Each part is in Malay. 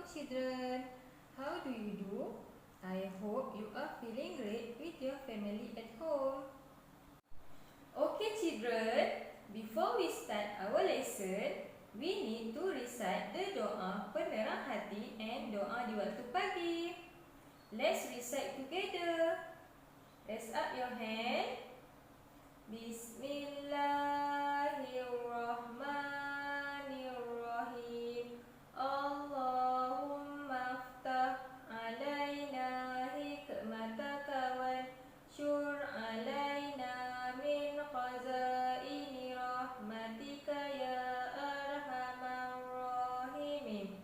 Assalamualaikum children. How do you do? I hope you are feeling great with your family at home. Okay children, before we start our lesson, we need to recite the doa penerang hati and doa di waktu pagi. Let's recite together. Raise up your hand. Bismillahirrahmanirrahim. Allahumma aftah alaina hikmataka wanshur alaina min khazaini rahmatika ya arhamar rahimin.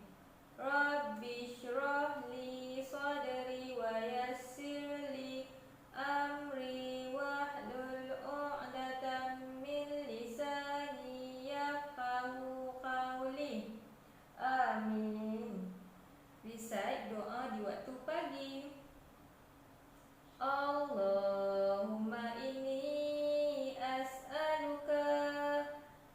Rabbi shrah li sadri wa yassir li amri wahlul 'uqdatam min lisani yafqahu qawli. Amin. Recite doa di waktu pagi. Allahumma inni as'aluka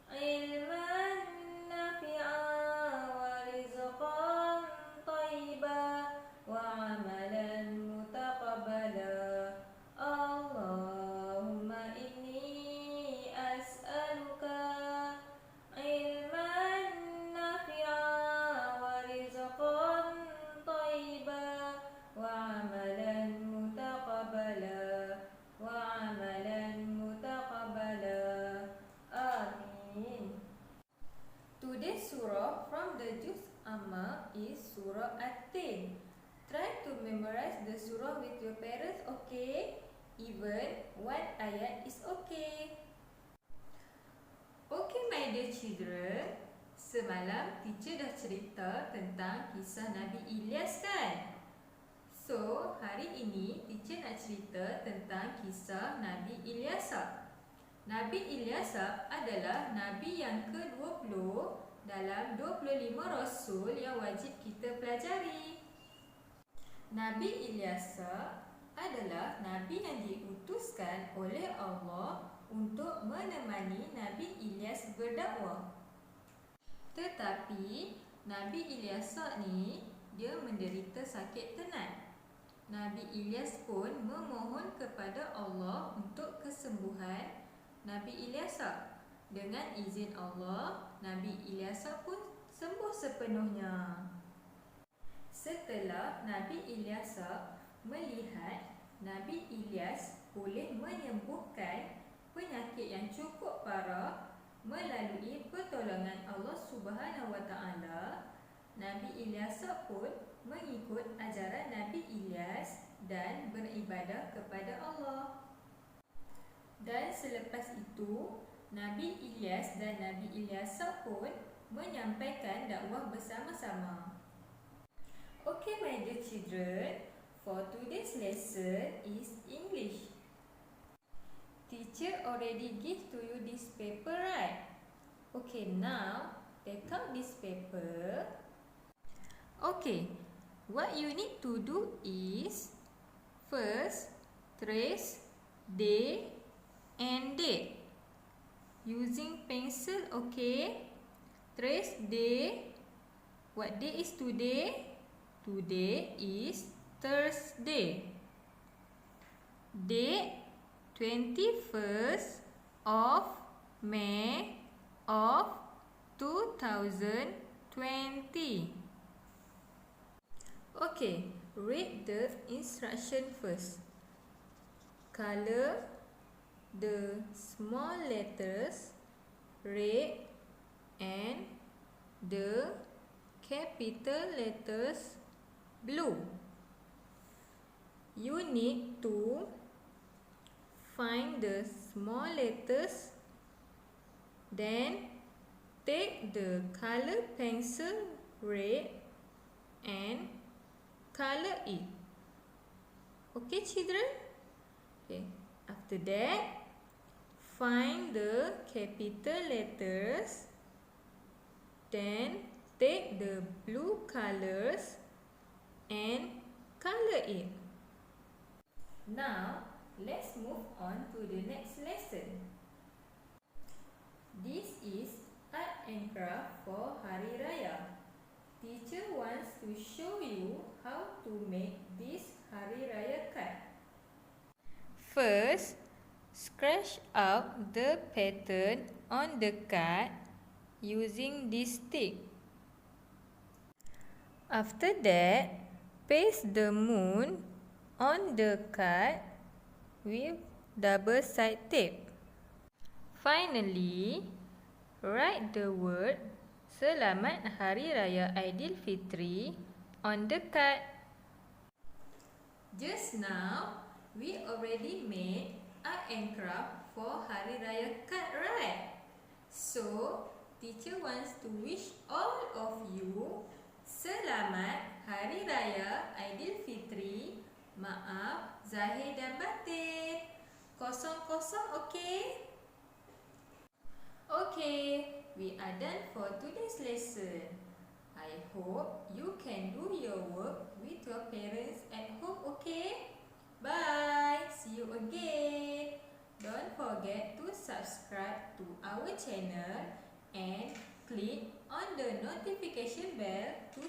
ilman nafi'an wa rizqan thayyiban wa amalan mutaqabbala. Allahumma inni as'aluka ilman nafi'an wa rizqan thayyiban wa amalan mutaqabbala Amin. Today's surah from the Juz Amma is Surah At-Tin. Try to memorize the surah with your parents, okay? Even one ayat is okay. Okay my dear children, semalam teacher dah cerita tentang kisah Nabi Ilyas kan? So, hari ini teacher nak cerita tentang kisah Nabi Ilyas. Nabi Ilyas adalah Nabi yang ke-20 dalam 25 Rasul yang wajib kita pelajari. Nabi Ilyas adalah Nabi yang diutuskan oleh Allah untuk menemani Nabi Ilyas berdakwah. Tetapi Nabi Ilyas ni dia menderita sakit tenat. Nabi Ilyas pun memohon kepada Allah untuk kesembuhan Nabi Ilyas. Dengan izin Allah, Nabi Ilyas pun sembuh sepenuhnya. Setelah Nabi Ilyas melihat Nabi Ilyas boleh menyembuhkan penyakit yang cukup parah melalui pertolongan Allah Subhanahu Wa Taala, Nabi Ilyas pun mengikut ajaran Nabi Ilyas dan beribadah kepada Allah. Dan selepas itu, Nabi Ilyas dan Nabi Ilyas pun menyampaikan dakwah bersama-sama. Okay my dear children, for today's lesson is English. Teacher already give to you this paper, right? Okay, now take out this paper. Okay, what you need to do is first trace day and date using pencil. Okay, trace day. What day is today? Today is Thursday. Date 21st of May of 2020. Okay, read the instruction first. Color the small letters red and the capital letters blue. You need to find the small letters, then take the color pencil red and color it. Okay children? Okay. After that, find the capital letters, then take the blue colors and color it. Now, let's move on to the next lesson. This is art and craft for Hari Raya. teacher wants to show you how to make this Hari Raya card. First, scratch out the pattern on the card using this stick. After that, paste the moon on the card with double side tape. Finally, write the word Selamat Hari Raya Aidilfitri on the card. Just now, we already made art and craft for Hari Raya card, right? So, teacher wants to wish all of you Selamat Hari Raya Aidilfitri. Maaf zahir dan batin. Kosong-kosong, okay? Okay, we are done for today's lesson. I hope you can do your work with your parents at home, okay? Bye! See you again! Don't forget to subscribe to our channel and click on the notification bell to